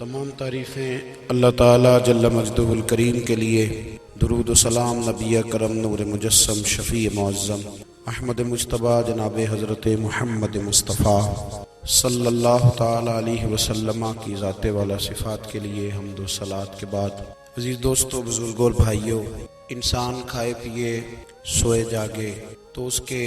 تمام تعریفیں اللہ تعالیٰ جل مجدہ الکریم کے لیے، درود و سلام نبی کرم نور مجسم شفیع معظم احمد مجتبیٰ جناب حضرت محمد مصطفیٰ صلی اللہ تعالیٰ علیہ وسلم کی ذات والا صفات کے لیے حمد و صلات کے بعد، عزیز دوستو، بزرگوں اور بھائیوں، انسان کھائے پیے سوئے جاگے تو اس کے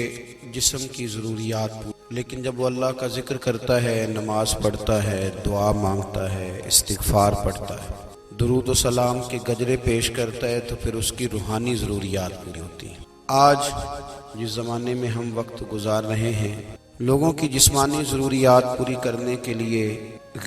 جسم کی ضروریات پوری، لیکن جب وہ اللہ کا ذکر کرتا ہے، نماز پڑھتا ہے، دعا مانگتا ہے، استغفار پڑھتا ہے، درود و سلام کے گجرے پیش کرتا ہے، تو پھر اس کی روحانی ضروریات پوری ہوتی ہیں۔ آج جس زمانے میں ہم وقت گزار رہے ہیں، لوگوں کی جسمانی ضروریات پوری کرنے کے لیے،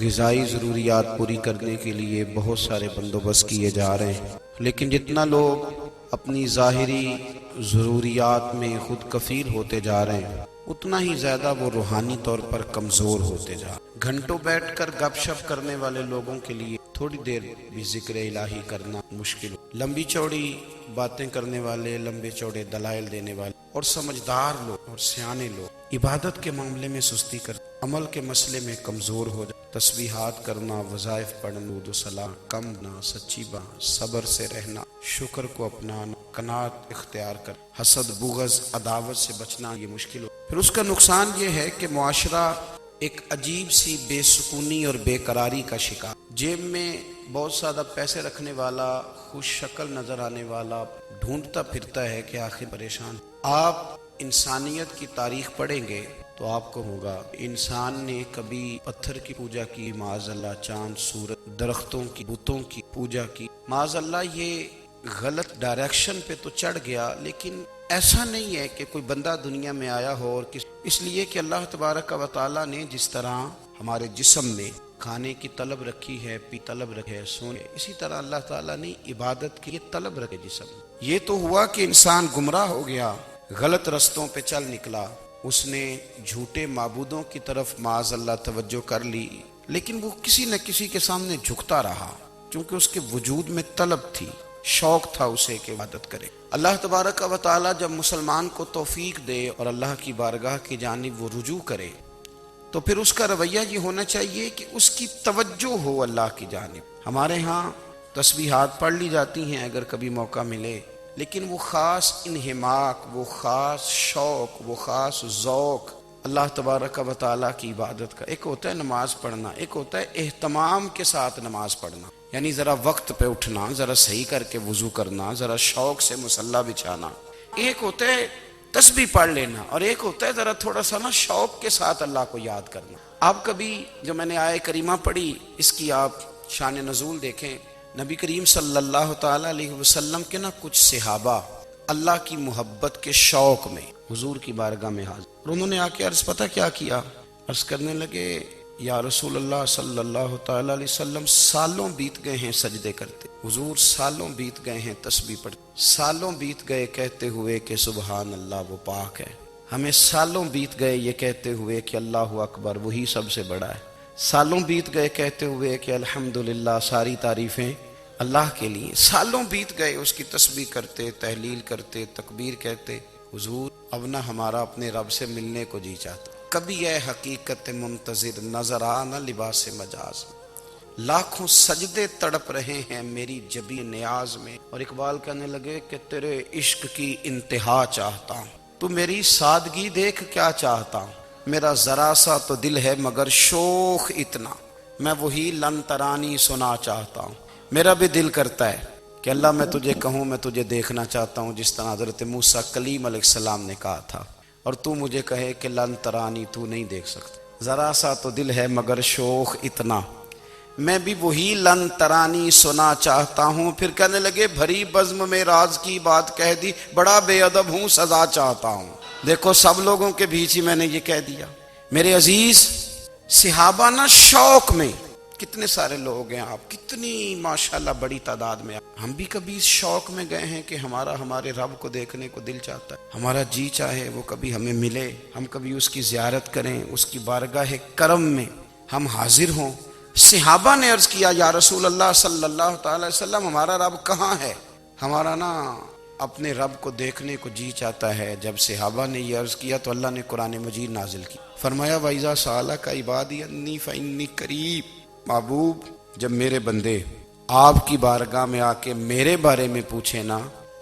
غذائی ضروریات پوری کرنے کے لیے بہت سارے بندوبست کیے جا رہے ہیں، لیکن جتنا لوگ اپنی ظاہری ضروریات میں خود کفیل ہوتے جا رہے ہیں، اتنا ہی زیادہ وہ روحانی طور پر کمزور ہوتے جا رہے ہیں۔ گھنٹوں بیٹھ کر گپ شپ کرنے والے لوگوں کے لیے تھوڑی دیر بھی ذکر الہی کرنا مشکل ہو۔ لمبی چوڑی باتیں کرنے والے، لمبے چوڑے دلائل دینے والے اور سمجھدار لوگ اور سیانے لوگ عبادت کے معاملے میں سستی کرتے، عمل کے مسئلے میں کمزور ہو جائے۔ تسبیحات کرنا، وظائف پڑھنا، درود و سلام کم نہ، سچی بات، صبر سے رہنا، شکر کو اپنانا، قناعت اختیار کر، حسد، بغض، عداوت سے بچنا، یہ مشکل ہو۔ پھر اس کا نقصان یہ ہے کہ معاشرہ ایک عجیب سی بے سکونی اور بے قراری کا شکار، جیب میں بہت زیادہ پیسے رکھنے والا، خوش شکل نظر آنے والا ڈھونڈتا پھرتا ہے کہ آخر پریشان۔ آپ انسانیت کی تاریخ پڑھیں گے تو آپ کو ہوگا انسان نے کبھی پتھر کی پوجا کی، معاذ اللہ، چاند سورج درختوں کی بتوں کی پوجا کی، معاذ اللہ، یہ غلط ڈائریکشن پہ تو چڑھ گیا، لیکن ایسا نہیں ہے کہ کوئی بندہ دنیا میں آیا ہو اور اس لیے کہ اللہ تبارک و تعالیٰ نے جس طرح ہمارے جسم میں کھانے کی طلب رکھی ہے، طلب رکھے سونے، اسی طرح اللہ تعالیٰ نے عبادت کی طلب رکھے جسم میں۔ یہ تو ہوا کہ انسان گمراہ ہو گیا، غلط رستوں پہ چل نکلا، اس نے جھوٹے معبودوں کی طرف معاذ اللہ توجہ کر لی، لیکن وہ کسی نہ کسی کے سامنے جھکتا رہا، کیونکہ اس کے وجود میں طلب تھی، شوق تھا اسے کہ عبادت کرے۔ اللہ تبارک و تعالیٰ جب مسلمان کو توفیق دے اور اللہ کی بارگاہ کی جانب وہ رجوع کرے، تو پھر اس کا رویہ یہ ہونا چاہیے کہ اس کی توجہ ہو اللہ کی جانب۔ ہمارے ہاں تسبیحات پڑھ لی جاتی ہیں اگر کبھی موقع ملے، لیکن وہ خاص انہماک، وہ خاص شوق، وہ خاص ذوق اللہ تبارک و تعالیٰ کی عبادت کا، ایک ہوتا ہے نماز پڑھنا، ایک ہوتا ہے اہتمام کے ساتھ نماز پڑھنا، یعنی ذرا وقت پہ اٹھنا، ذرا صحیح کر کے وضو کرنا، ذرا شوق سے مصلی بچھانا۔ ایک ہوتا ہے تسبیح پڑھ لینا، اور ایک ہوتا ہے ذرا تھوڑا سا نا شوق کے ساتھ اللہ کو یاد کرنا۔ آپ کبھی جو میں نے آیہ کریمہ پڑھی، اس کی آپ شان نزول دیکھیں، نبی کریم صلی اللہ تعالیٰ علیہ وسلم کے نا کچھ صحابہ اللہ کی محبت کے شوق میں حضور کی بارگاہ میں حاضر، اور انہوں نے آ کے عرض پتہ کیا کیا، عرض کرنے لگے، یا رسول اللہ صلی اللہ تعالیٰ علیہ وسلم، سالوں بیت گئے ہیں سجدے کرتے، حضور سالوں بیت گئے ہیں تسبیح پڑھتے، سالوں بیت گئے کہتے ہوئے کہ سبحان اللہ وہ پاک ہے، ہمیں سالوں بیت گئے یہ کہتے ہوئے کہ اللہ اکبر وہی سب سے بڑا ہے، سالوں بیت گئے کہتے ہوئے کہ الحمدللہ ساری تعریفیں اللہ کے لیے، سالوں بیت گئے اس کی تسبیح کرتے، تحلیل کرتے، تکبیر کہتے، حضور اب نہ ہمارا اپنے رب سے ملنے کو جی چاہتا، کبھی اے حقیقت منتظر نظر آ نہ لباس مجاز، لاکھوں سجدے تڑپ رہے ہیں میری جبی نیاز میں، اور اقبال کہنے لگے کہ تیرے عشق کی انتہا چاہتا ہوں، تو میری سادگی دیکھ کیا چاہتا ہوں، میرا ذرا سا تو دل ہے مگر شوق اتنا، میں وہی لن ترانی سنا چاہتا ہوں، میرا بھی دل کرتا ہے کہ اللہ میں تجھے کہوں میں تجھے دیکھنا چاہتا ہوں، جس طرح حضرت موسیٰ کلیم علیہ السلام نے کہا تھا، اور تو مجھے کہے کہ لن ترانی، تو نہیں دیکھ سکتا، ذرا سا تو دل ہے مگر شوق اتنا، میں بھی وہی لن ترانی سنا چاہتا ہوں۔ پھر کہنے لگے بھری بزم میں راز کی بات کہہ دی، بڑا بے ادب ہوں سزا چاہتا ہوں۔ دیکھو سب لوگوں کے بیچ ہی میں نے یہ کہہ دیا۔ میرے عزیز صحابہ نا شوق میں، کتنے سارے لوگ ہیں آپ، کتنی ماشاءاللہ بڑی تعداد میں، ہم بھی کبھی اس شوق میں گئے ہیں کہ ہمارے رب کو دیکھنے کو دل چاہتا ہے، ہمارا جی چاہے وہ کبھی ہمیں ملے، ہم کبھی اس کی زیارت کریں، اس کی بارگاہ کرم میں ہم حاضر ہوں۔ صحابہ نے عرض کیا یا رسول اللہ صلی اللہ تعالی وسلم، ہمارا رب کہاں ہے، ہمارا نا اپنے رب کو دیکھنے کو جی چاہتا ہے۔ جب صحابہ نے یہ عرض کیا تو اللہ نے قرآن مجید نازل کی، فرمایا وَإِذَا سَأَلَكَ عِبَادِي عَنِّي فَإِنِّي قَرِيبٌ، محبوب جب میرے بندے آپ کی بارگاہ میں آ کے میرے بارے میں پوچھے نا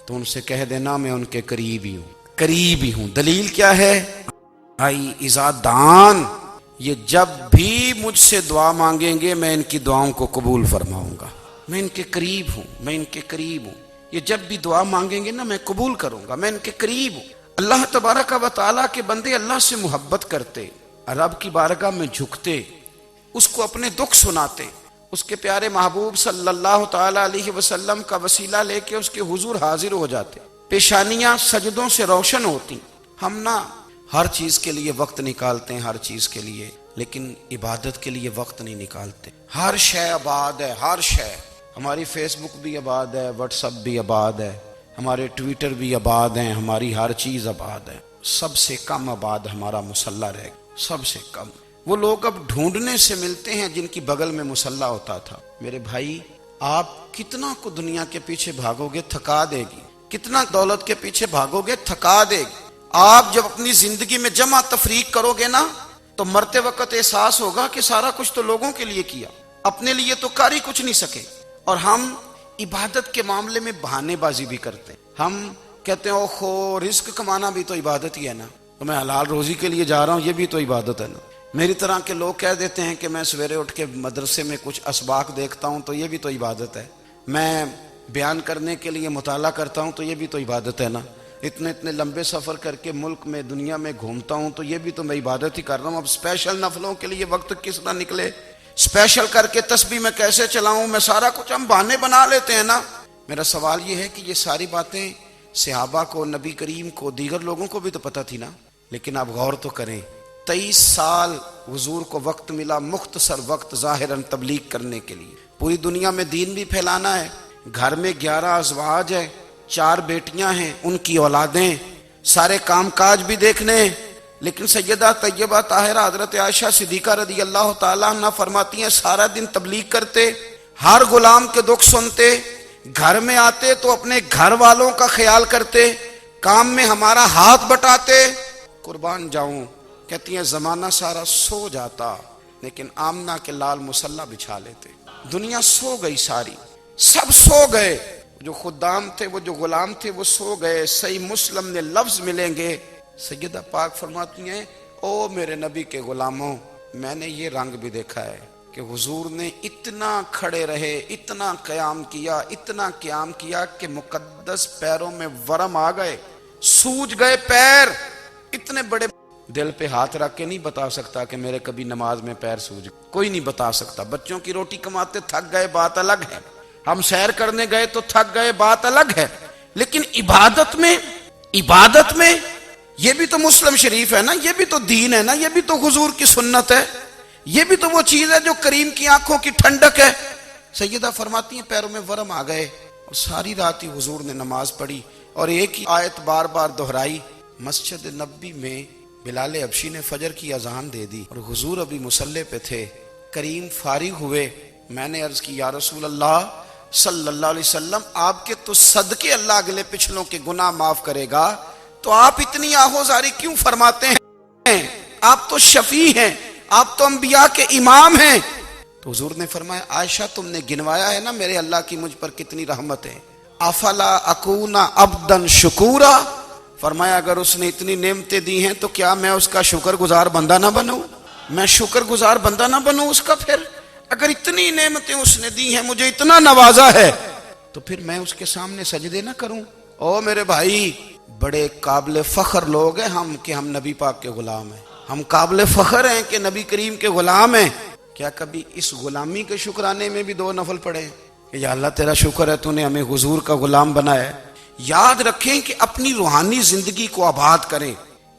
تو ان سے کہہ دینا میں ان کے قریب ہی ہوں، قریب ہی ہوں۔ دلیل کیا ہے؟ آئی عزادان، یہ جب بھی مجھ سے دعا مانگیں گے میں ان کی دعاؤں کو قبول فرماؤں گا، میں ان کے قریب ہوں، میں ان کے قریب ہوں۔ یہ جب بھی دعا مانگیں گے نا میں قبول کروں گا، میں ان کے قریب ہوں۔ اللہ تبارک و تعالیٰ کے بندے اللہ سے محبت کرتے، رب کی بارگاہ میں جھکتے، اس کو اپنے دکھ سناتے، اس کے پیارے محبوب صلی اللہ تعالی علیہ وسلم کا وسیلہ لے کے اس کے حضور حاضر ہو جاتے، پیشانیاں سجدوں سے روشن ہوتی۔ ہم نا ہر چیز کے لیے وقت نکالتے ہیں، ہر چیز کے لیے، لیکن عبادت کے لیے وقت نہیں نکالتے۔ ہر شے آباد ہے، ہر شے، ہماری فیس بک بھی آباد ہے، واٹس ایپ بھی آباد ہے، ہمارے ٹویٹر بھی آباد ہیں، ہماری ہر چیز آباد ہے۔ سب سے کم آباد ہمارا مصلی رہ گیا، سب سے کم۔ وہ لوگ اب ڈھونڈنے سے ملتے ہیں جن کی بغل میں مصلی ہوتا تھا۔ میرے بھائی، آپ کتنا کو دنیا کے پیچھے بھاگو گے تھکا دے گی، کتنا دولت کے پیچھے بھاگو گے تھکا دے گی۔ آپ جب اپنی زندگی میں جمع تفریق کرو گے نا تو مرتے وقت احساس ہوگا کہ سارا کچھ تو لوگوں کے لیے کیا، اپنے لیے تو کر ہی کچھ نہیں سکے۔ اور ہم عبادت کے معاملے میں بہانے بازی بھی کرتے ہیں۔ ہم کہتے ہیں اوہو رزق کمانا بھی تو عبادت ہی ہے نا، تو میں حلال روزی کے لیے جا رہا ہوں، یہ بھی تو عبادت ہے نا۔ میری طرح کے لوگ کہہ دیتے ہیں کہ میں سویرے اٹھ کے مدرسے میں کچھ اسباق دیکھتا ہوں تو یہ بھی تو عبادت ہے، میں بیان کرنے کے لیے مطالعہ کرتا ہوں تو یہ بھی تو عبادت ہے نا، اتنے لمبے سفر کر کے ملک میں دنیا میں گھومتا ہوں تو یہ بھی تو میں عبادت ہی کر رہا ہوں۔ اب اسپیشل نفلوں کے لیے وقت کس طرح نکلے، اسپیشل کر کے تسبیح میں کیسے چلاؤں، میں سارا کچھ ہم بہانے بنا لیتے ہیں نا۔ میرا سوال یہ ہے کہ یہ ساری باتیں صحابہ کو، نبی کریم کو، دیگر لوگوں کو بھی تو پتہ تھی نا، لیکن آپ غور تو کریں 23 سال حضور کو وقت ملا، مختصر وقت ظاہراً تبلیغ کرنے کے لیے، پوری دنیا میں دین بھی پھیلانا ہے۔ گھر میں 11 ازواج ہے، 4 بیٹیاں ہیں، ان کی اولادیں، سارے کام کاج بھی دیکھنے ہیں۔ لیکن سیدہ طیبہ طاہرہ حضرت عائشہ صدیقہ رضی اللہ تعالیٰ عنہ فرماتی ہیں سارا دن تبلیغ کرتے، ہر غلام کے دکھ سنتے، گھر میں آتے تو اپنے گھر والوں کا خیال کرتے، کام میں ہمارا ہاتھ بٹاتے۔ قربان جاؤں، کہتی ہیں زمانہ سارا سو جاتا لیکن آمنہ کے لال مصلی بچھا لیتے۔ دنیا سو گئی، ساری سب سو گئے، جو خدام تھے، وہ جو غلام تھے، وہ سو گئے۔ صحیح مسلم میں لفظ ملیں گے، سیدہ پاک فرماتی ہیں او میرے نبی کے غلاموں، میں نے یہ رنگ بھی دیکھا ہے کہ حضور نے اتنا کھڑے رہے، اتنا قیام کیا، اتنا قیام کیا کہ مقدس پیروں میں ورم آ گئے، سوج گئے پیر۔ اتنے بڑے دل پہ ہاتھ رکھ کے نہیں بتا سکتا کہ میرے کبھی نماز میں پیر سوج گئے، کوئی نہیں بتا سکتا۔ بچوں کی روٹی کماتے تھک گئے، بات الگ ہے، ہم سیر کرنے گئے تو تھک گئے، بات الگ ہے، لیکن عبادت میں یہ بھی تو مسلم شریف ہے نا، یہ بھی تو دین ہے نا، یہ بھی تو حضور کی سنت ہے، یہ بھی تو وہ چیز ہے جو کریم کی آنکھوں کی ٹھنڈک ہے۔ سیدہ فرماتی ہیں پیروں میں ورم آ گئے، اور ساری رات ہی حضور نے نماز پڑھی اور ایک ہی آیت بار بار دہرائی۔ مسجد نبی میں بلال حبشی نے فجر کی اذان دے دی اور حضور ابھی مصلی پہ تھے، کریم فارغ ہوئے۔ میں نے عرض کی یا رسول اللہ صلی اللہ علیہ وسلم، آپ کے تو صدقے اللہ اگلے پچھلوں کے گناہ معاف کرے گا، تو آپ اتنی آہوزاری کیوں فرماتے ہیں؟ آپ تو شفیع ہیں، آپ تو انبیاء کے امام ہیں۔ تو حضور نے فرمایا عائشہ تم نے گنوایا ہے نا میرے اللہ کی مجھ پر کتنی رحمت ہے، افلا اکون عبدا شکورا، فرمایا اگر اس نے اتنی نعمتیں دی ہیں تو کیا میں اس کا شکر گزار بندہ نہ بنوں، میں شکر گزار بندہ نہ بنوں اس کا؟ پھر اگر اتنی نعمتیں اس نے دی ہیں، مجھے اتنا نوازا ہے، تو پھر میں اس کے سامنے سجدے نہ کروں؟ او میرے بھائی، بڑے قابل فخر لوگ ہیں ہم کہ ہم نبی پاک کے غلام ہیں، ہم قابل فخر ہیں کہ نبی کریم کے غلام ہیں۔ کیا کبھی اس غلامی کے شکرانے میں بھی 2 نفل پڑھے کہ یا اللہ تیرا شکر ہے تو نے ہمیں حضور کا غلام بنایا ہے؟ یاد رکھیں کہ اپنی روحانی زندگی کو آباد کریں،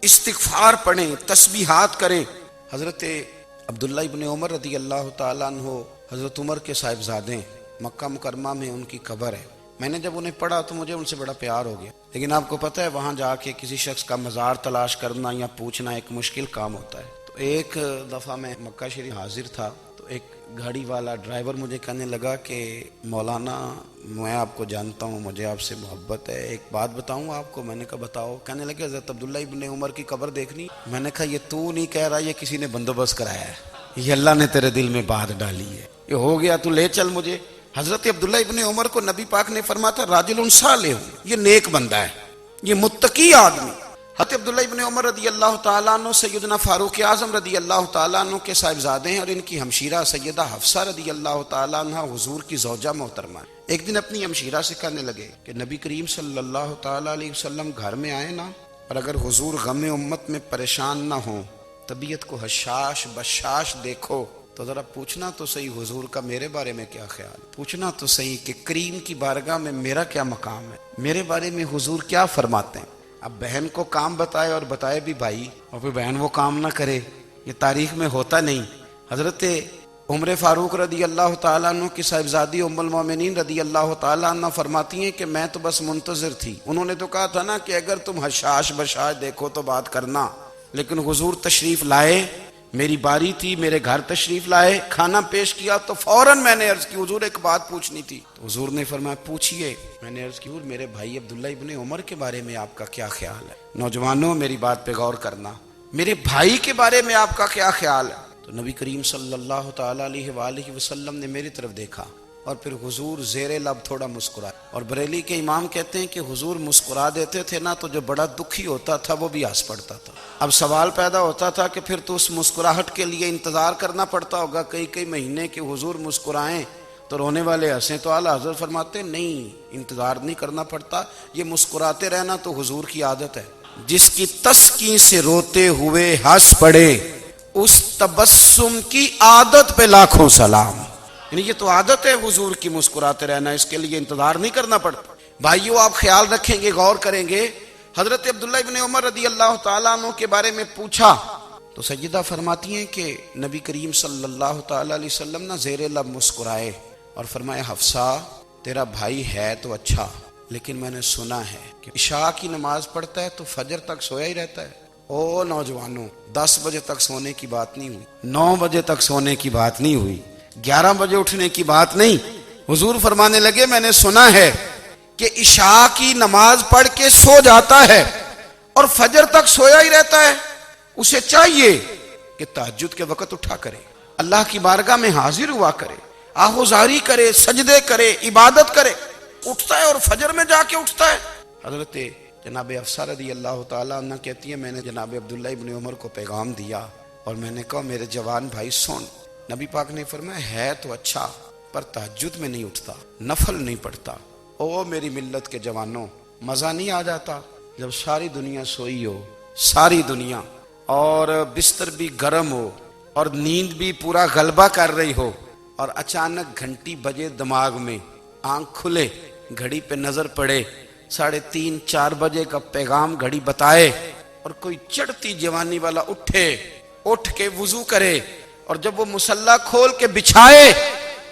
استغفار پڑھیں، تسبیحات کریں۔ حضرت عبداللہ ابن عمر رضی اللہ تعالیٰ عنہ حضرت عمر کے صاحبزادے، مکہ مکرمہ میں ان کی قبر ہے۔ میں نے جب انہیں پڑھا تو مجھے ان سے بڑا پیار ہو گیا، لیکن آپ کو پتہ ہے وہاں جا کے کسی شخص کا مزار تلاش کرنا یا پوچھنا ایک مشکل کام ہوتا ہے۔ تو ایک دفعہ میں مکہ شریف حاضر تھا تو ایک گاڑی والا ڈرائیور مجھے کہنے لگا کہ مولانا میں آپ کو جانتا ہوں، مجھے آپ سے محبت ہے، ایک بات بتاؤں آپ کو؟ میں نے کہا بتاؤ۔ کہنے لگے حضرت عبداللہ ابن عمر کی قبر دیکھنی؟ میں نے کہا یہ تو نہیں کہہ رہا، یہ کسی نے بندوبست کرایا ہے، یہ اللہ نے تیرے دل میں بات ڈالی ہے، یہ ہو گیا، تو لے چل مجھے۔ حضرت عبداللہ ابن عمر کو نبی پاک نے فرمایا تھا راجل صالح، یہ نیک بندہ ہے، یہ متقی آدمی۔ حضرت عبداللہ ابن عمر رضی اللہ تعالیٰ عنہ سیدنا فاروق اعظم رضی اللہ تعالیٰ عنہ کے صاحبزادے ہیں، اور ان کی ہمشیرہ سیدہ حفصہ رضی اللہ تعالیٰ عنہ حضور کی زوجہ محترمہ ہے۔ ایک دن اپنی ہمشیرہ سے کہنے لگے کہ نبی کریم صلی اللہ تعالیٰ علیہ وسلم گھر میں آئے نا، اور اگر حضور غم امت میں پریشان نہ ہوں، طبیعت کو حشاش بشاش دیکھو، تو ذرا پوچھنا تو صحیح حضور کا میرے بارے میں کیا خیال، پوچھنا تو صحیح کہ کریم کی بارگاہ میں میرا کیا مقام ہے، میرے بارے میں حضور کیا فرماتے ہیں۔ اب بہن کو کام بتائے، اور بتائے بھی بھائی، اور پھر بہن وہ کام نہ کرے، یہ تاریخ میں ہوتا نہیں۔ حضرت عمر فاروق رضی اللہ تعالیٰ عنہ کی صاحبزادی ام المومنین رضی اللہ تعالیٰ عنہ فرماتی ہیں کہ میں تو بس منتظر تھی، انہوں نے تو کہا تھا نا کہ اگر تم حشاش بشاش دیکھو تو بات کرنا، لیکن حضور تشریف لائے، میری باری تھی، میرے گھر تشریف لائے، کھانا پیش کیا تو فوراً میں نے عرض کی حضور ایک بات پوچھنی تھی، تو حضور نے فرمایا پوچھئے۔ میں نے عرض کی حضور میرے بھائی عبداللہ ابن عمر کے بارے میں آپ کا کیا خیال ہے؟ نوجوانوں میری بات پہ غور کرنا، میرے بھائی کے بارے میں آپ کا کیا خیال ہے؟ تو نبی کریم صلی اللہ تعالیٰ علیہ وآلہ وسلم نے میری طرف دیکھا، اور پھر حضور زیر لب تھوڑا مسکرائے، اور بریلی کے امام کہتے ہیں کہ حضور مسکرا دیتے تھے نا تو جو بڑا دکھی ہوتا تھا وہ بھی ہنس پڑتا تھا۔ اب سوال پیدا ہوتا تھا کہ پھر تو اس مسکراہٹ کے لیے انتظار کرنا پڑتا ہوگا کئی مہینے کہ حضور مسکرائیں تو رونے والے ہنسیں، تو اعلیٰ حضرت فرماتے نہیں، انتظار نہیں کرنا پڑتا، یہ مسکراتے رہنا تو حضور کی عادت ہے۔ جس کی تسکین سے روتے ہوئے ہنس پڑے، اس تبسم کی عادت پہ لاکھوں سلام۔ یعنی یہ تو عادت ہے حضور کی مسکراتے رہنا، اس کے لیے انتظار نہیں کرنا پڑتا۔ بھائیو آپ خیال رکھیں گے، غور کریں گے، حضرت عبداللہ ابن عمر رضی اللہ تعالیٰ عنہ کے بارے میں پوچھا تو سیدہ فرماتی ہیں کہ نبی کریم صلی اللہ تعالیٰ علیہ وسلم نہ زیر لب مسکرائے اور فرمایا حفصہ تیرا بھائی ہے تو اچھا، لیکن میں نے سنا ہے کہ عشاء کی نماز پڑھتا ہے تو فجر تک سویا ہی رہتا ہے۔ او نوجوانوں، 10 بجے تک سونے کی بات نہیں ہوئی، 9 بجے تک سونے کی بات نہیں ہوئی، 11 بجے اٹھنے کی بات نہیں۔ حضور فرمانے لگے میں نے سنا ہے کہ عشاء کی نماز پڑھ کے سو جاتا ہے اور فجر تک سویا ہی رہتا ہے، اسے چاہیے کہ تہجد کے وقت اٹھا کرے، اللہ کی بارگاہ میں حاضر ہوا کرے، آہوزاری کرے، سجدے کرے، عبادت کرے، اٹھتا ہے اور فجر میں جا کے اٹھتا ہے۔ حضرت جناب حفصہ رضی اللہ تعالیٰ عنہ کہتی ہے میں نے جناب عبداللہ ابن عمر کو پیغام دیا اور میں نے کہا میرے جوان بھائی سن، نبی پاک نے فرمایا ہے تو اچھا پر تہجد میں نہیں اٹھتا، نفل نہیں پڑھتا۔ او میری ملت کے جوانوں، مزہ نہیں آ جاتا جب ساری دنیا سوئی ہو، ساری دنیا، اور بستر بھی گرم ہو اور نیند بھی پورا غلبہ کر رہی ہو، اور اچانک گھنٹی بجے دماغ میں، آنکھ کھلے، گھڑی پہ نظر پڑے، 3:30 4 بجے کا پیغام گھڑی بتائے، اور کوئی چڑھتی جوانی والا اٹھ کے وضو کرے، اور جب وہ مصلی کھول کے بچھائے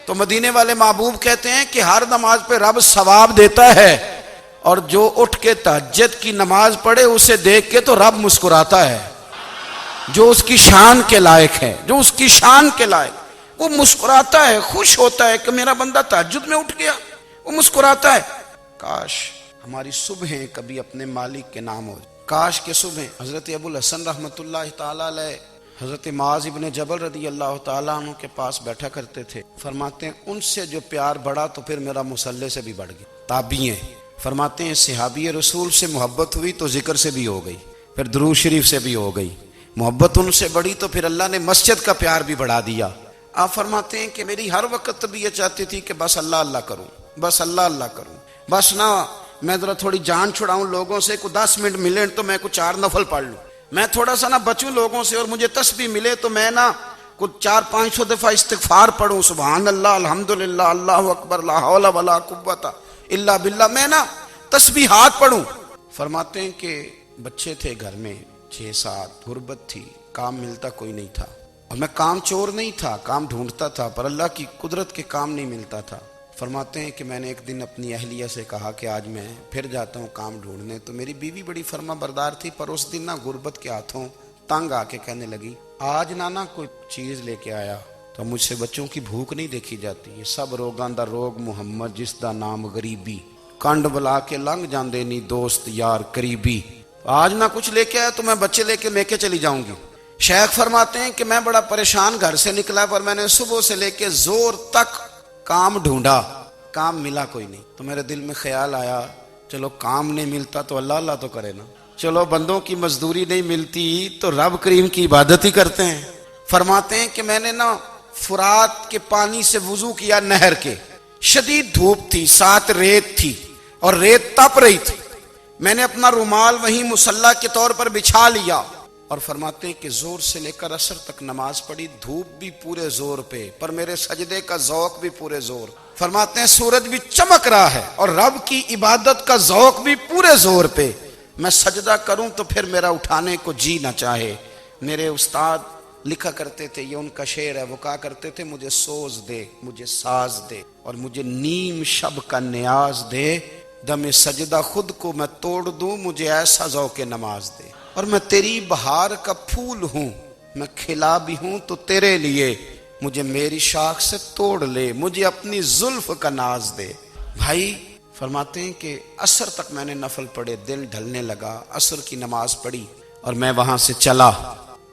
تو مدینے والے محبوب کہتے ہیں کہ ہر نماز پہ رب ثواب دیتا ہے، اور جو اٹھ کے تہجد کی نماز پڑھے اسے دیکھ کے تو رب مسکراتا ہے، جو اس کی شان کے لائق ہے، جو اس کی شان کے لائق، وہ مسکراتا ہے، خوش ہوتا ہے کہ میرا بندہ تہجد میں اٹھ گیا، وہ مسکراتا ہے۔ کاش ہماری صبحیں کبھی اپنے مالک کے نام ہو، کاش کے صبح حضرت ابو الحسن رحمۃ اللہ تعالیٰ علیہ حضرت معاذ ابن جبل رضی اللہ تعالیٰ عنہ کے پاس بیٹھا کرتے تھے، فرماتے ہیں ان سے جو پیار بڑھا تو پھر میرا مصلی سے بھی بڑھ گیا۔ تابعی ہیں، فرماتے ہیں صحابی رسول سے محبت ہوئی تو ذکر سے بھی ہو گئی، پھر درود شریف سے بھی ہو گئی، محبت ان سے بڑھی تو پھر اللہ نے مسجد کا پیار بھی بڑھا دیا۔ آپ فرماتے ہیں کہ میری ہر وقت طبیعت چاہتی تھی کہ بس اللہ اللہ کروں، بس اللہ اللہ کروں، بس نہ میں ذرا تھوڑی جان چھڑاؤں لوگوں سے، کو 10 منٹ ملے تو میں کچھ 4 نفل پڑھ لوں، میں تھوڑا سا نہ بچوں لوگوں سے، اور مجھے تسبیح ملے تو میں نہ کچھ 400-500 دفعہ استغفار پڑھوں، سبحان اللہ، الحمدللہ، اللہ اکبر، لا حول ولا قوت الا باللہ، میں نہ تسبیحات پڑھوں۔ فرماتے ہیں کہ بچے تھے گھر میں 6-7، غربت تھی، کام ملتا کوئی نہیں تھا، اور میں کام چور نہیں تھا، کام ڈھونڈتا تھا، پر اللہ کی قدرت کے کام نہیں ملتا تھا۔ فرماتے ہیں کہ میں نے ایک دن اپنی اہلیہ سے کہا کہ آج میں پھر جاتا ہوں کام ڈھونڈنے، تو میری بیوی بڑی فرما بردار تھی، پر اس دن نہ غربت کے ہاتھوں تنگ آ کے کہنے لگی آج نہ کوئی چیز لے کے آیا تو مجھ سے بچوں کی بھوک نہیں دیکھی جاتی، یہ سب روگاں دا روگ محمد جس دا نام غریبی، کنڈ بلا کے لنگ جاندے نہیں دوست یار قریبی، آج نہ کچھ لے کے آیا تو میں بچے لے کے میکے چلی جاؤں گی۔ شیخ فرماتے ہیں کہ میں بڑا پریشان گھر سے نکلا، پر میں نے صبح سے لے کے زور تک کام ڈھونڈا، کام ملا کوئی نہیں۔ تو میرے دل میں خیال آیا چلو کام نہیں ملتا تو اللہ اللہ تو کرے نا، چلو بندوں کی مزدوری نہیں ملتی تو رب کریم کی عبادت ہی کرتے ہیں۔ فرماتے ہیں کہ میں نے نا فرات کے پانی سے وضو کیا، نہر کے، شدید دھوپ تھی، ساتھ ریت تھی اور ریت تپ رہی تھی، میں نے اپنا رومال وہیں مصلی کے طور پر بچھا لیا، اور فرماتے ہیں کہ زور سے لے کر عصر تک نماز پڑھی، دھوپ بھی پورے زور پہ، پر میرے سجدے کا ذوق بھی پورے زور۔ فرماتے ہیں سورج بھی چمک رہا ہے اور رب کی عبادت کا ذوق بھی پورے زور پہ، میں سجدہ کروں تو پھر میرا اٹھانے کو جی نہ چاہے۔ میرے استاد لکھا کرتے تھے، یہ ان کا شعر ہے، وہ کہا کرتے تھے مجھے سوز دے، مجھے ساز دے، اور مجھے نیم شب کا نیاز دے، دم سجدہ خود کو میں توڑ دوں، مجھے ایسا ذوق نماز دے۔ اور میں تیری بہار کا پھول ہوں، میں کھلا بھی ہوں تو تیرے لیے، مجھے میری شاخ سے توڑ لے، مجھے اپنی زلف کا ناز دے۔ بھائی فرماتے ہیں کہ عصر تک میں نے نفل پڑھے، دل ڈھلنے لگا، عصر کی نماز پڑھی اور میں وہاں سے چلا۔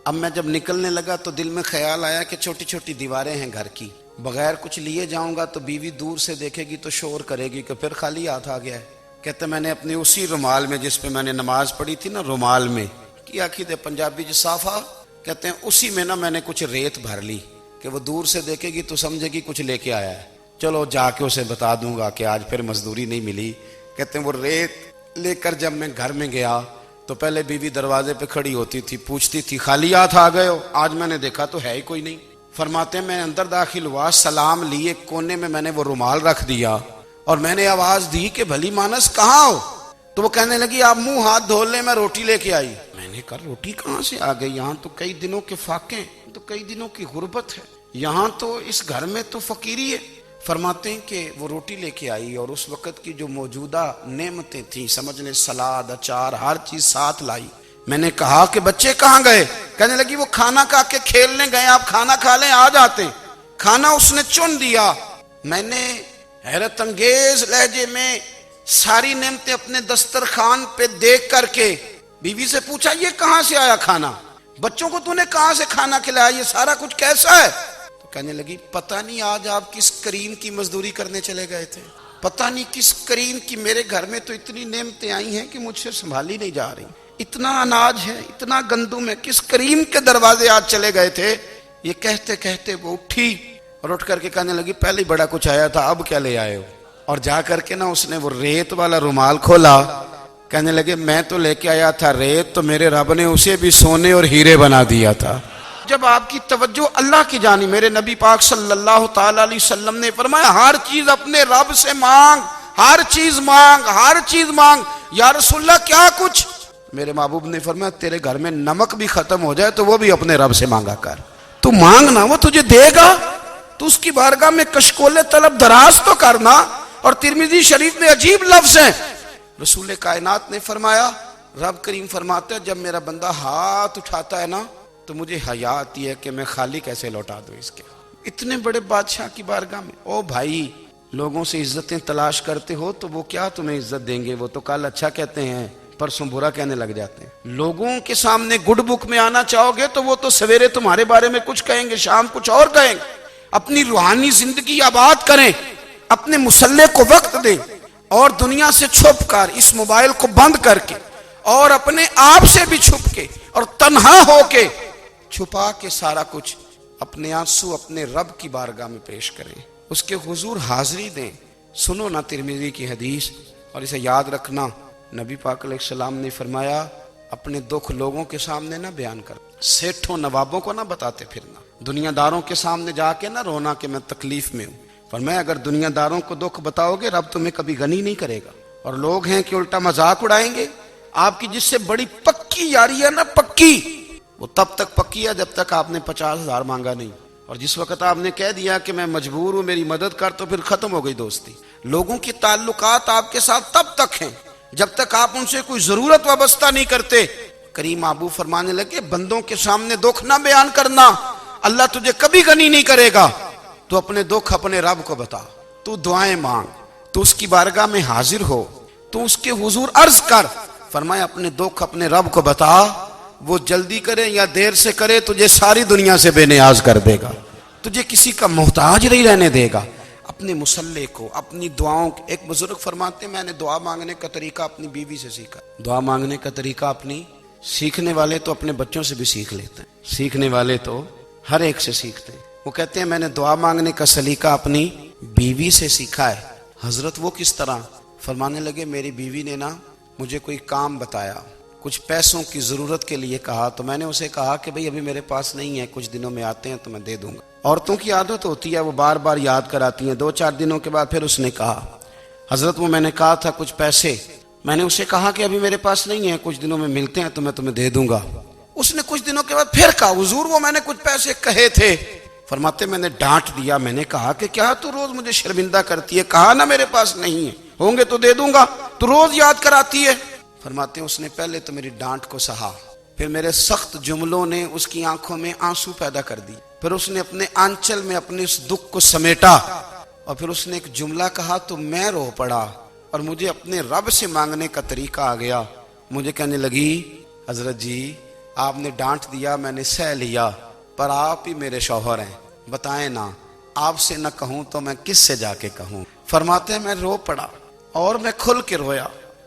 اب میں جب نکلنے لگا تو دل میں خیال آیا کہ چھوٹی چھوٹی دیواریں ہیں گھر کی، بغیر کچھ لیے جاؤں گا تو بیوی دور سے دیکھے گی تو شور کرے گی کہ پھر خالی ہاتھ آ گیا ہے۔ کہتے میں نے اپنی اسی رومال میں جس پہ میں نے نماز پڑھی تھی نا، رومال میں کی عقیدے پنجابی جو صافہ کہتے ہیں، اسی میں نا میں نے کچھ ریت بھر لی کہ وہ دور سے دیکھے گی تو سمجھے گی کچھ لے کے آیا ہے، چلو جا کے اسے بتا دوں گا کہ آج پھر مزدوری نہیں ملی۔ کہتے ہیں وہ ریت لے کر جب میں گھر میں گیا تو پہلے بیوی دروازے پہ کھڑی ہوتی تھی، پوچھتی تھی خالی ہاتھ آ گئے ہو؟ آج میں نے دیکھا تو ہے ہی کوئی نہیں۔ فرماتے ہیں میں اندر داخل ہوا، سلام لیے، کونے میں نے وہ رومال رکھ دیا اور میں نے آواز دی کہ بھلی مانس کہاں ہو؟ تو وہ کہنے لگی آپ منہ ہاتھ دھو لیں، میں روٹی لے کے آئی۔ میں نے کہا روٹی کہاں سے آ گئی؟ یہاں تو کئی دنوں کے فاقے، تو کئی دنوں کی غربت ہے، یہاں تو اس گھر میں تو فقیری ہے۔ فرماتے ہیں کہ وہ روٹی لے کے آئی اور اس وقت کی جو موجودہ نعمتیں تھیں، سمجھ لیں سلاد، اچار، ہر چیز ساتھ لائی۔ میں نے کہا کہ بچے کہاں گئے؟ کہنے لگی وہ کھانا کھا کے کھیلنے گئے، آپ کھانا کھا لیں آ جاتے۔ کھانا اس نے چن دیا۔ میں نے حیرت انگیز لہجے میں ساری نعمتیں اپنے دسترخوان پہ دیکھ کر کے بیوی سے پوچھا یہ کہاں سے آیا کھانا؟ بچوں کو تو نے کہاں سے کھانا کھلایا؟ یہ سارا کچھ کیسا ہے؟ تو کہنے لگی پتہ نہیں آج آپ کس کریم کی مزدوری کرنے چلے گئے تھے، پتہ نہیں کس کریم کی، میرے گھر میں تو اتنی نعمتیں آئی ہیں کہ مجھ سے سنبھالی نہیں جا رہی، اتنا اناج ہے، اتنا گندم ہے، کس کریم کے دروازے آج چلے گئے تھے؟ یہ کہتے کہتے وہ اٹھی اور اٹھ کر کے کہنے لگی پہلے بڑا کچھ آیا تھا، اب کیا لے آئے ہو؟ اور جا کر کے نا اس نے وہ ریت والا رومال کھولا، کہنے لگے میں تو لے کے آیا تھا ریت، تو میرے رب نے اسے بھی سونے اور ہیرے بنا دیا تھا۔ جب آپ کی توجہ اللہ کی جانب، میرے نبی پاک صلی اللہ تعالی علیہ وسلم نے فرمایا ہر چیز اپنے رب سے مانگ، ہر چیز مانگ، ہر چیز مانگ۔ یا رسول اللہ کیا کچھ؟ میرے محبوب نے فرمایا تیرے گھر میں نمک بھی ختم ہو جائے تو وہ بھی اپنے رب سے مانگا کر، تو مانگنا وہ تجھے دے گا، تو اس کی بارگاہ میں کشکول طلب دراز تو کرنا۔ اور ترمذی شریف میں عجیب لفظ ہیں، رسول کائنات نے فرمایا، رب کریم فرماتا ہے جب میرا بندہ ہاتھ اٹھاتا ہے نا تو مجھے حیا آتی ہے کہ میں خالی کیسے لوٹا دوں اس کے، اتنے بڑے بادشاہ کی بارگاہ میں۔ او بھائی لوگوں سے عزتیں تلاش کرتے ہو تو وہ کیا تمہیں عزت دیں گے؟ وہ تو کل اچھا کہتے ہیں پرسوں برا کہنے لگ جاتے ہیں۔ لوگوں کے سامنے گڈ بک میں آنا چاہو گے تو وہ تو سویرے تمہارے بارے میں کچھ کہیں گے، شام کچھ اور کہیں گے۔ اپنی روحانی زندگی آباد کریں، اپنے مسلح کو وقت دیں، اور دنیا سے چھپ کر اس موبائل کو بند کر کے اور اپنے آپ سے بھی چھپ کے اور تنہا ہو کے چھپا کے سارا کچھ اپنے آنسو اپنے رب کی بارگاہ میں پیش کریں، اس کے حضور حاضری دیں۔ سنو نا ترمذی کی حدیث، اور اسے یاد رکھنا، نبی پاک علیہ السلام نے فرمایا اپنے دکھ لوگوں کے سامنے نہ بیان کر، سیٹھوں نوابوں کو نہ بتاتے پھرنا، دنیا داروں کے سامنے جا کے نہ رونا کہ میں تکلیف میں ہوں۔ فرمایا اگر دنیا داروں کو دکھ بتاؤ گے رب تمہیں کبھی غنی نہیں کرے گا، اور لوگ ہیں کہ الٹا مذاق اڑائیں گے۔ آپ کی جس سے بڑی پکی یاری ہے نا، پکی، وہ تب تک پکی ہے جب تک آپ نے 50,000 مانگا نہیں، اور جس وقت آپ نے کہہ دیا کہ میں مجبور ہوں میری مدد کر تو پھر ختم ہو گئی دوستی۔ لوگوں کی تعلقات آپ کے ساتھ تب تک ہیں جب تک آپ ان سے کوئی ضرورت وابستہ نہیں کرتے۔ کریم محبوب فرمانے لگے بندوں کے سامنے دکھ نہ بیان کرنا، اللہ تجھے کبھی غنی نہیں کرے گا۔ تو اپنے دکھ اپنے رب کو بتا، تو دعائیں مانگ، تو اس کی بارگاہ میں حاضر ہو، تو اس کے حضور عرض کر۔ فرمایا اپنے دکھ اپنے رب کو بتا، وہ جلدی کرے یا دیر سے کرے تجھے ساری دنیا سے بے نیاز کر دے گا، تجھے کسی کا محتاج نہیں رہنے دے گا۔ اپنے مسلح کو، اپنی دعاؤں، ایک بزرگ فرماتے ہیں میں نے دعا مانگنے کا طریقہ اپنی بیوی سے سیکھا۔ دعا مانگنے کا طریقہ اپنی، سیکھنے والے تو اپنے بچوں سے بھی سیکھ لیتے ہیں، سیکھنے والے تو ہر ایک سے سیکھتے ہیں۔ وہ کہتے ہیں میں نے دعا مانگنے کا سلیقہ اپنی بیوی سے سیکھا ہے۔ حضرت وہ کس طرح؟ فرمانے لگے میری بیوی نے نا مجھے کوئی کام بتایا، کچھ پیسوں کی ضرورت کے لیے کہا، تو میں نے اسے کہا کہ بھئی ابھی میرے پاس نہیں ہے، کچھ دنوں میں آتے ہیں تو میں دے دوں گا۔ عورتوں کی عادت ہوتی ہے وہ بار بار یاد کراتی ہیں، 2-4 دنوں کے بعد پھر اس نے کہا حضرت وہ میں نے کہا تھا کچھ پیسے، میں نے اسے کہا کہ ابھی میرے پاس نہیں ہے، کچھ دنوں میں ملتے ہیں تو میں تمہیں دے دوں گا۔ اس نے کچھ دنوں کے بعد پھر کہا حضور وہ میں نے کچھ پیسے کہے تھے۔ فرماتے میں نے ڈانٹ دیا، میں نے کہا کہ کیا تو روز مجھے شرمندہ کرتی ہے، کہا نا میرے پاس نہیں ہے، ہوں گے تو دے دوں گا، تو روز یاد کراتی ہے۔ فرماتے ہیں اس نے پہلے تو میری ڈانٹ کو سہا، پھر میرے سخت جملوں نے اس کی آنکھوں میں آنسو پیدا کر دی، پھر اس نے اپنے آنچل میں اپنے اس دکھ کو سمیٹا، اور پھر اس نے ایک جملہ کہا تو میں رو پڑا، اور مجھے اپنے رب سے مانگنے کا طریقہ آ گیا۔ مجھے کہنے لگی حضرت جی آپ نے ڈانٹ دیا، میں نے سہ لیا، پر آپ ہی میرے شوہر ہیں، بتائیں نا آپ سے نہ کہوں تو میں کس سے جا کے کہوں۔ فرماتے ہیں میں رو پڑا اور میں کھل کے رویا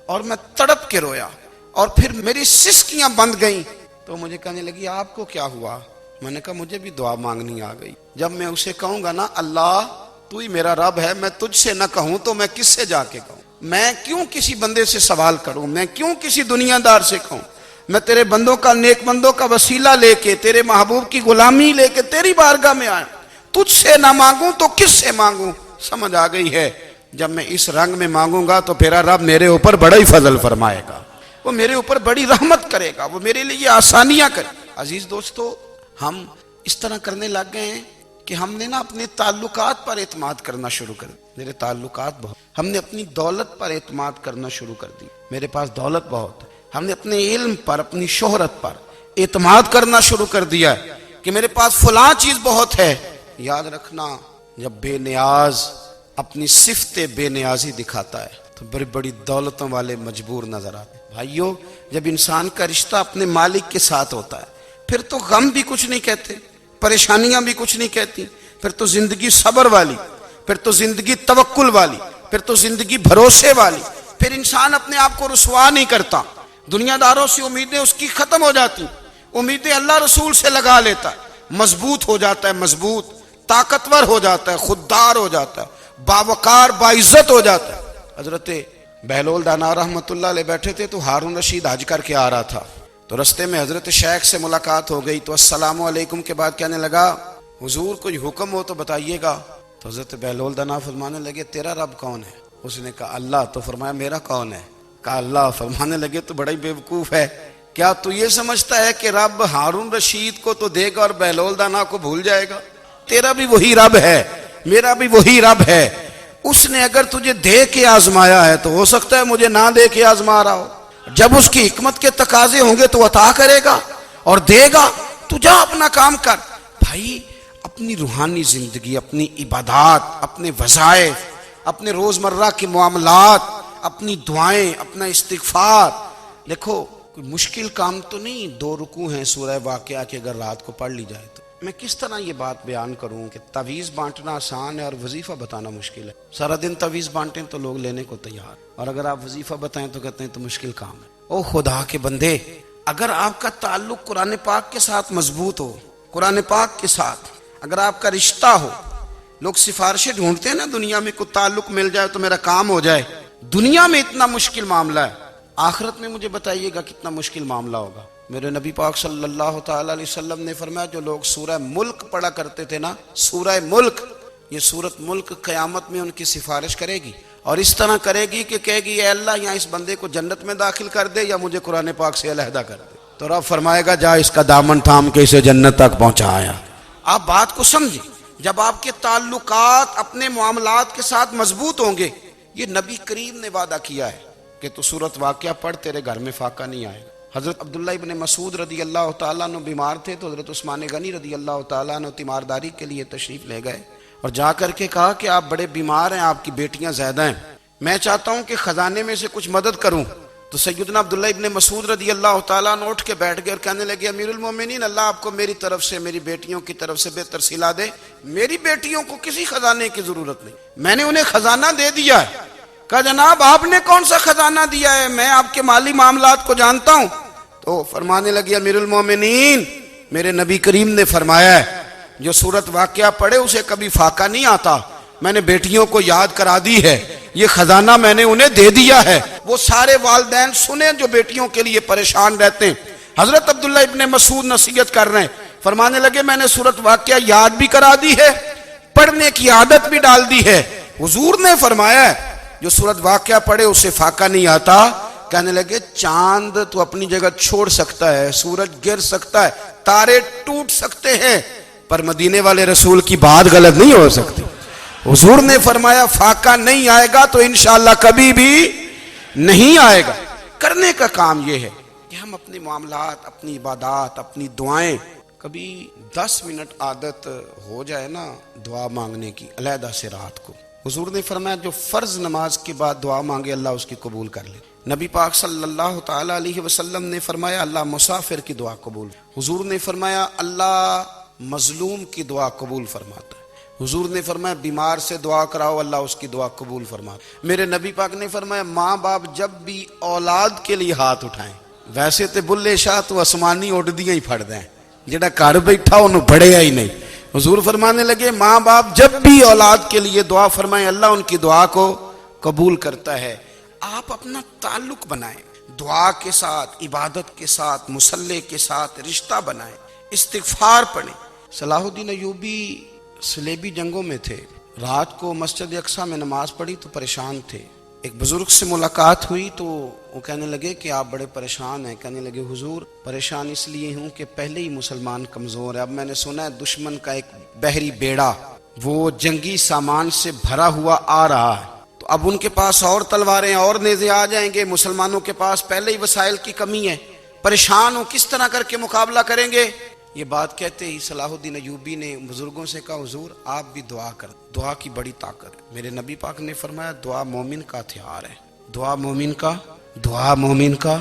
اور میں تڑپ کے رویا، اور پھر میری سسکیاں بند گئیں، تو مجھے کہنے لگی آپ کو کیا ہوا؟ میں نے کہا مجھے بھی دعا مانگنی آ گئی، جب میں اسے کہوں گا نا اللہ تو ہی میرا رب ہے، میں تجھ سے نہ کہوں تو میں کس سے جا کے کہوں؟ میں کیوں کسی بندے سے سوال کروں؟ میں کیوں کسی دنیا دار سے کہوں؟ میں تیرے بندوں کا، نیک بندوں کا وسیلہ لے کے، تیرے محبوب کی غلامی لے کے تیری بارگاہ میں آیا، تجھ سے نہ مانگوں تو کس سے مانگوں؟ سمجھ آ گئی ہے جب میں اس رنگ میں مانگوں گا تو پھر رب میرے اوپر بڑا ہی فضل فرمائے گا، وہ میرے اوپر بڑی رحمت کرے گا، وہ میرے لیے آسانیاں کرے۔ عزیز دوستو ہم اس طرح کرنے لگ گئے ہیں کہ ہم نے نا اپنے تعلقات پر اعتماد کرنا شروع کر دی۔ میرے تعلقات بہت، ہم نے اپنی دولت پر اعتماد کرنا شروع کر دی، میرے پاس دولت بہت ہے، ہم نے اپنے علم پر، اپنی شہرت پر اعتماد کرنا شروع کر دیا ہے کہ میرے پاس فلاں چیز بہت ہے۔ یاد رکھنا جب بے نیاز اپنی صفت بے نیازی دکھاتا ہے تو بڑی بڑی دولتوں والے مجبور نظر آتے ہیں۔ بھائیو جب انسان کا رشتہ اپنے مالک کے ساتھ ہوتا ہے پھر تو غم بھی کچھ نہیں کہتے، پریشانیاں بھی کچھ نہیں کہتی، پھر تو زندگی صبر والی، پھر تو زندگی توکل والی، پھر تو زندگی بھروسے والی، پھر انسان اپنے آپ کو رسوا نہیں کرتا، دنیا داروں سے امیدیں اس کی ختم ہو جاتی، امیدیں اللہ رسول سے لگا لیتا ہے، مضبوط ہو جاتا ہے، مضبوط، طاقتور ہو جاتا ہے، خوددار ہو جاتا ہے، باوقار باعزت ہو جاتا ہے۔ حضرت بہلول دانا رحمت اللہ علیہ بیٹھے تھے تو ہارون رشید حج کر کے آ رہا تھا، تو رستے میں حضرت شیخ سے ملاقات ہو گئی، تو السلام علیکم کے بعد کہنے لگا حضور کوئی حکم ہو تو بتائیے گا۔ تو حضرت بہلول دانا فرمانے لگے تیرا رب کون ہے؟ اس نے کہا اللہ۔ تو فرمایا میرا کون ہے؟ کہا اللہ۔ فرمانے لگے تو بڑا ہی بیوقوف ہے، کیا تو یہ سمجھتا ہے کہ رب ہارون رشید کو تو دے گا اور بہلول دانا کو بھول جائے گا؟ تیرا بھی وہی رب ہے، میرا بھی وہی رب ہے، اس نے اگر تجھے دے کے آزمایا ہے تو ہو سکتا ہے مجھے نہ دے کے آزما رہا ہو، جب اس کی حکمت کے تقاضے ہوں گے تو عطا کرے گا اور دے گا، تو جا اپنا کام کر۔ بھائی اپنی روحانی زندگی، اپنی عبادات، اپنے وظائف، اپنے روزمرہ کے معاملات، اپنی دعائیں، اپنا استغفار، دیکھو کوئی مشکل کام تو نہیں، 2 رکوع ہیں سورہ واقعہ کے اگر رات کو پڑھ لی جائے تو۔ میں کس طرح یہ بات بیان کروں کہ تعویذ بانٹنا آسان ہے اور وظیفہ بتانا مشکل ہے؟ سارا دن تعویذ بانٹیں تو لوگ لینے کو تیار، اور اگر آپ وظیفہ بتائیں تو کہتے ہیں تو مشکل کام ہے۔ او خدا کے بندے، اگر آپ کا تعلق قرآن پاک کے ساتھ مضبوط ہو، قرآن پاک کے ساتھ اگر آپ کا رشتہ ہو، لوگ سفارشیں ڈھونڈتے ہیں نا دنیا میں، کوئی تعلق مل جائے تو میرا کام ہو جائے، دنیا میں اتنا مشکل معاملہ ہے، آخرت میں مجھے بتائیے گا کتنا مشکل معاملہ ہوگا۔ میرے نبی پاک صلی اللہ تعالی علیہ وسلم نے فرمایا جو لوگ سورہ ملک پڑھا کرتے تھے نا، سورہ ملک، یہ سورت ملک قیامت میں ان کی سفارش کرے گی، اور اس طرح کرے گی کہ کہے گی اے اللہ یہاں اس بندے کو جنت میں داخل کر دے یا مجھے قرآن پاک سے علیحدہ کر دے، تو رب فرمائے گا جا اس کا دامن تھام کے اسے جنت تک پہنچایا۔ آپ بات کو سمجھیں، جب آپ کے تعلقات اپنے معاملات کے ساتھ مضبوط ہوں گے، یہ نبی کریم نے وعدہ کیا ہے کہ تو سورت واقعہ پڑھ تیرے گھر میں فاقہ نہیں آئے گا۔ حضرت عبداللہ ابن مسعود رضی اللہ تعالیٰ عنہ بیمار تھے تو حضرت عثمان غنی رضی اللہ تعالیٰ عنہ تیمارداری کے لیے تشریف لے گئے اور جا کر کے کہا کہ آپ بڑے بیمار ہیں، آپ کی بیٹیاں زیادہ ہیں، میں چاہتا ہوں کہ خزانے میں سے کچھ مدد کروں۔ تو سیدنا عبداللہ ابن مسعود رضی اللہ تعالیٰ عنہ اٹھ کے بیٹھ گئے اور کہنے لگے امیر المومنین اللہ آپ کو میری طرف سے میری بیٹیوں کی طرف سے بہتر صلہ دے، میری بیٹیوں کو کسی خزانے کی ضرورت نہیں، میں نے انہیں خزانہ دے دیا ہے۔ کہا جناب آپ نے کون سا خزانہ دیا ہے، میں آپ کے مالی معاملات کو جانتا ہوں۔ تو فرمانے لگے امیر المومنین میرے نبی کریم نے فرمایا ہے جو سورت واقعہ پڑھے اسے کبھی فاقہ نہیں آتا، میں نے بیٹیوں کو یاد کرا دی ہے، یہ خزانہ میں نے انہیں دے دیا ہے۔ وہ سارے والدین سنیں جو بیٹیوں کے لیے پریشان رہتے ہیں۔ حضرت عبداللہ ابن مسعود نصیحت کر رہے ہیں، فرمانے لگے میں نے سورت واقعہ یاد بھی کرا دی ہے، پڑھنے کی عادت بھی ڈال دی ہے۔ حضور نے فرمایا ہے جو سورت واقعہ پڑھے اسے فاقہ نہیں آتا۔ کہنے لگے چاند تو اپنی جگہ چھوڑ سکتا ہے، سورج گر سکتا ہے، تارے ٹوٹ سکتے ہیں، پر مدینے والے رسول کی بات غلط نہیں ہو سکتی۔ حضور نے فرمایا فاقہ نہیں آئے گا تو انشاءاللہ کبھی بھی نہیں آئے گا۔ کرنے کا کام یہ ہے کہ ہم اپنے معاملات، اپنی عبادات، اپنی دعائیں، کبھی 10 منٹ عادت ہو جائے نا دعا مانگنے کی علیحدہ سے رات کو۔ حضور نے فرمایا جو فرض نماز کے بعد دعا مانگے اللہ اس کی قبول کر لے۔ نبی پاک صلی اللہ تعالی علیہ وسلم نے فرمایا اللہ مسافر کی دعا قبول۔ حضور نے فرمایا اللہ مظلوم کی دعا قبول فرماتا ہے۔ حضور نے فرمایا بیمار سے دعا کراؤ اللہ اس کی دعا قبول فرماتا ہے۔ میرے نبی پاک نے فرمایا ماں باپ جب بھی اولاد کے لیے ہاتھ اٹھائیں، ویسے تے بلے شاہ تو آسمانی اڈ دیاں ہی پھڑ دیں، جڑا گھر بیٹھا انہوں بڑھیا ہی نہیں۔ حضور فرمانے لگے ماں باپ جب بھی اولاد کے لیے دعا فرمائیں اللہ ان کی دعا کو قبول کرتا ہے۔ آپ اپنا تعلق بنائیں، دعا کے ساتھ، عبادت کے ساتھ، مصلی کے ساتھ رشتہ بنائیں، استغفار پڑھیں۔ صلاح الدین ایوبی صلیبی جنگوں میں تھے، رات کو مسجد اقصی میں نماز پڑھی تو پریشان تھے۔ ایک بزرگ سے ملاقات ہوئی تو وہ کہنے لگے کہ آپ بڑے پریشان ہیں۔ کہنے لگے حضور پریشان اس لیے ہوں کہ پہلے ہی مسلمان کمزور ہے، اب میں نے سنا ہے دشمن کا ایک بحری بیڑا وہ جنگی سامان سے بھرا ہوا آ رہا ہے، تو اب ان کے پاس اور تلواریں اور نیزے آ جائیں گے، مسلمانوں کے پاس پہلے ہی وسائل کی کمی ہے، پریشان ہوں کس طرح کر کے مقابلہ کریں گے۔ یہ بات کہتے ہی صلاح الدین ایوبی نے بزرگوں سے کہا حضور آپ بھی دعا کر، دعا کی بڑی طاقت ہے۔ میرے نبی پاک نے فرمایا دعا مومن کا ہتھیار ہے، دعا مومن کا۔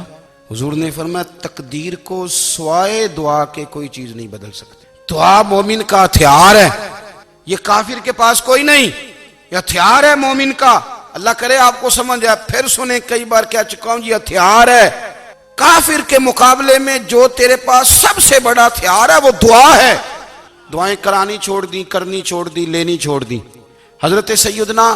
حضور نے فرمایا تقدیر کو سوائے دعا کے کوئی چیز نہیں بدل سکتی، دعا مومن کا ہتھیار ہے، یہ کافر کے پاس کوئی نہیں، یہ ہتھیار ہے مومن کا۔ اللہ کرے آپ کو سمجھ آئے، پھر سنیں کئی بار کہہ چکا ہوں یہ ہتھیار ہے۔ کافر کے مقابلے میں جو تیرے پاس سب سے بڑا ہتھیار ہے وہ دعا ہے۔ دعائیں کرانی چھوڑ دی، کرنی چھوڑ دی، لینی چھوڑ دی۔ حضرت سیدنا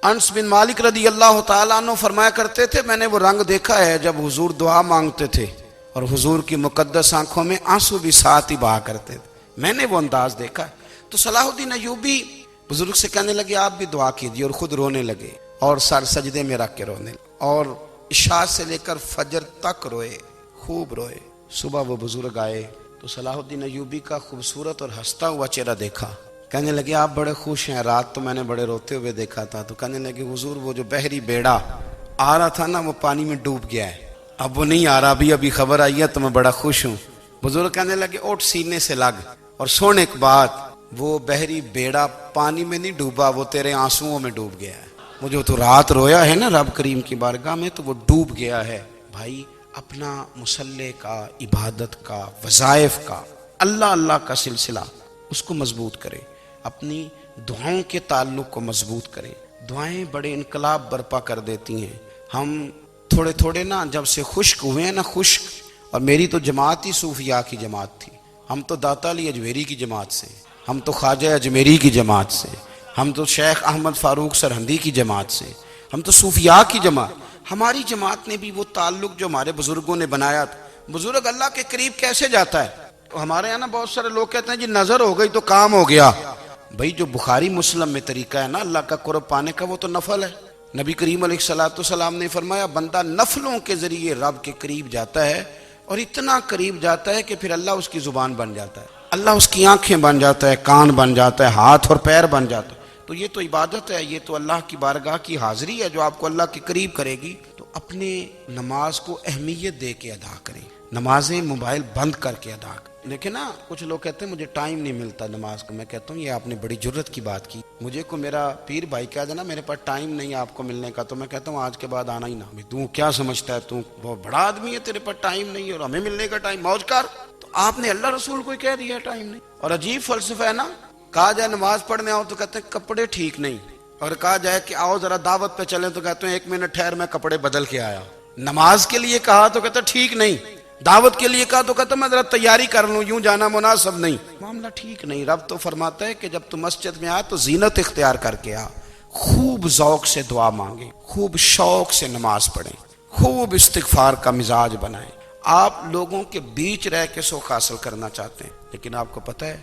انس بن مالک رضی اللہ تعالیٰ عنہ فرمایا کرتے تھے میں نے وہ رنگ دیکھا ہے جب حضور دعا مانگتے تھے اور حضور کی مقدس آنکھوں میں آنسو بھی ساتھ ہی بہا کرتے تھے، میں نے وہ انداز دیکھا ہے۔ تو صلاح الدین ایوبی بزرگ سے کہنے لگے آپ بھی دعا کیجیے، اور خود رونے لگے اور سر سجدے میں رکھ کے رونے لگے، اور عشاء سے لے کر فجر تک روئے، خوب روئے۔ صبح وہ بزرگ آئے تو صلاح الدین ایوبی کا خوبصورت اور ہنستا ہوا چہرہ دیکھا، کہنے لگے آپ بڑے خوش ہیں، رات تو میں نے بڑے روتے ہوئے دیکھا تھا۔ تو کہنے لگے حضور وہ جو بحری بیڑا آ رہا تھا نا وہ پانی میں ڈوب گیا ہے، اب وہ نہیں آ رہا، ابھی خبر آئی ہے تو میں بڑا خوش ہوں۔ بزرگ کہنے لگے اٹھ سینے سے لگ، اور سن ایک بات، وہ بحری بیڑا پانی میں نہیں ڈوبا، وہ تیرے آنسوؤں میں ڈوب گیا ہے۔ وہ جو تو رات رویا ہے نا رب کریم کی بارگاہ میں تو وہ ڈوب گیا ہے۔ بھائی اپنا مصلی کا، عبادت کا، وظائف کا، اللہ کا سلسلہ اس کو مضبوط کرے، اپنی دعاؤں کے تعلق کو مضبوط کرے۔ دعائیں بڑے انقلاب برپا کر دیتی ہیں۔ ہم تھوڑے تھوڑے نا جب سے خشک ہوئے ہیں نا، خشک، اور میری تو جماعت ہی صوفیاء کی جماعت تھی، ہم تو داتا علی اجمیری کی جماعت سے، ہم تو خواجہ اجمیری کی جماعت سے، ہم تو شیخ احمد فاروق سرہندی کی جماعت سے، ہم تو صوفیاء کی جماعت۔ ہماری جماعت نے بھی وہ تعلق جو ہمارے بزرگوں نے بنایا تھا۔ بزرگ اللہ کے قریب کیسے جاتا ہے؟ تو ہمارے یہاں نا بہت سارے لوگ کہتے ہیں جی نظر ہو گئی تو کام ہو گیا۔ بھائی جو بخاری مسلم میں طریقہ ہے نا اللہ کا قرب پانے کا وہ تو نفل ہے۔ نبی کریم علیہ السلام نے فرمایا بندہ نفلوں کے ذریعے رب کے قریب جاتا ہے، اور اتنا قریب جاتا ہے کہ پھر اللہ اس کی زبان بن جاتا ہے، اللہ اس کی آنکھیں بن جاتا ہے، کان بن جاتا ہے، ہاتھ اور پیر بن جاتا ہے۔ تو یہ تو عبادت ہے، یہ تو اللہ کی بارگاہ کی حاضری ہے جو آپ کو اللہ کے قریب کرے گی۔ تو اپنے نماز کو اہمیت دے کے ادا کریں، نمازیں موبائل بند کر کے ادا کریں۔ دیکھیں نا کچھ لوگ کہتے ہیں مجھے ٹائم نہیں ملتا نماز کا. میں کہتا ہوں یہ آپ نے بڑی جرت کی بات کی. مجھے کو میرا پیر بھائی کہا جائے نا میرے پاس ٹائم نہیں آپ کو ملنے کا تو میں کہتا ہوں آج کے بعد آنا ہی نہ. تو کیا سمجھتا ہے تو بہت بڑا آدمی ہے تیرے پاس ٹائم نہیں ہے اور ہمیں ملنے کا ٹائم موج کر. تو آپ نے اللہ رسول کو کہہ دیا ٹائم نہیں. اور عجیب فلسفہ ہے نا. کہا جائے نماز پڑھنے آؤ تو کہتے ہیں کپڑے ٹھیک نہیں, اور کہا جائے کہ آؤ ذرا دعوت پہ چلیں تو کہتے ہیں 1 منٹ ٹھہر میں کپڑے بدل کے آیا. نماز کے لیے کہا تو کہتا ٹھیک نہیں, دعوت کے لیے کہا تو کہتا میں ذرا تیاری کر لوں, یوں جانا مناسب نہیں. معاملہ ٹھیک نہیں. رب تو فرماتا ہے کہ جب تو مسجد میں آ تو زینت اختیار کر کے آ, خوب ذوق سے دعا مانگے, خوب شوق سے نماز پڑھیں, خوب استغفار کا مزاج بنائیں. آپ لوگوں کے بیچ رہ کے سوکھ حاصل کرنا چاہتے ہیں, لیکن آپ کو پتہ ہے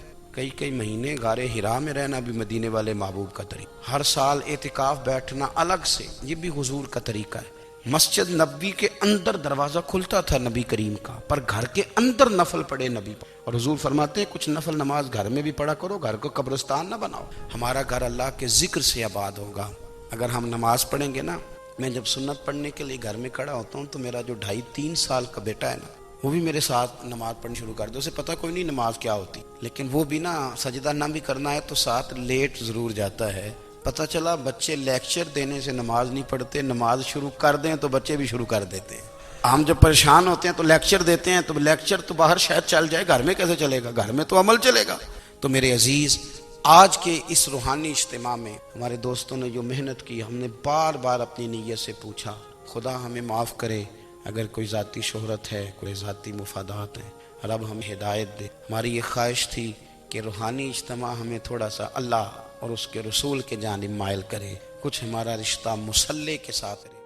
کئی مہینے غار ہرا میں رہنا بھی مدینے والے محبوب کا طریقہ. ہر سال اعتکاف بیٹھنا الگ سے, یہ بھی حضور کا طریقہ ہے. مسجد نبوی کے اندر دروازہ کھلتا تھا نبی کریم کا, پر گھر کے اندر نفل پڑے نبی پر. اور حضور فرماتے ہیں کچھ نفل نماز گھر میں بھی پڑھا کرو, گھر کو قبرستان نہ بناؤ. ہمارا گھر اللہ کے ذکر سے آباد ہوگا اگر ہم نماز پڑھیں گے نا. میں جب سنت پڑھنے کے لیے گھر میں کھڑا ہوتا ہوں تو میرا جو 2.5-3 سال کا بیٹا ہے نا, وہ بھی میرے ساتھ نماز پڑھنی شروع کر دے. اسے پتہ کوئی نہیں نماز کیا ہوتی, لیکن وہ بھی نا سجدہ نہ بھی کرنا ہے تو ساتھ لیٹ ضرور جاتا ہے. پتہ چلا بچے لیکچر دینے سے نماز نہیں پڑھتے, نماز شروع کر دیں تو بچے بھی شروع کر دیتے ہیں. ہم جب پریشان ہوتے ہیں تو لیکچر دیتے ہیں, تو لیکچر تو باہر شاید چل جائے, گھر میں کیسے چلے گا, گھر میں تو عمل چلے گا. تو میرے عزیز, آج کے اس روحانی اجتماع میں ہمارے دوستوں نے جو محنت کی, ہم نے بار بار اپنی نیت سے پوچھا خدا ہمیں معاف کرے اگر کوئی ذاتی شہرت ہے, کوئی ذاتی مفادات ہیں, رب ہمیں ہدایت دے. ہماری یہ خواہش تھی کہ روحانی اجتماع ہمیں تھوڑا سا اللہ اور اس کے رسول کے جانب مائل کرے, کچھ ہمارا رشتہ مصلی کے ساتھ رہے.